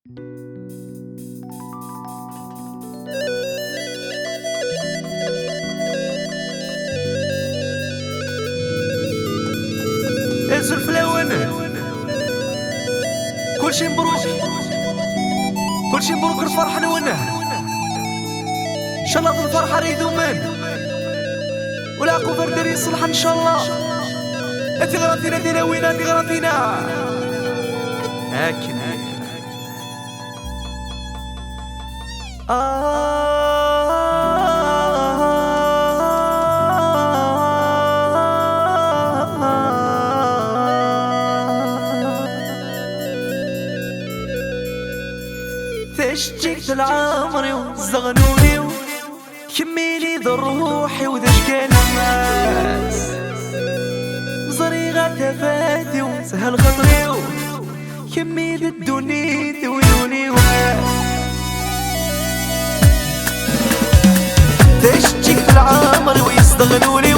انزل في الاول، كلشي مبروك، كلشي مبروك، الفرحة نونه ان شاء الله. الفرحة ريدو من ولاقو بردر يصلح ان شاء الله. انت غلطينا دينا وين انت غلطينا هاكن تشجيك العمري وزغنوني وكميلي ذا روحي وذا شكال الناس زريغة تفاتي وسهل خطري وكميلي الدنيا ويوني تشجيك العمري ويزغنوني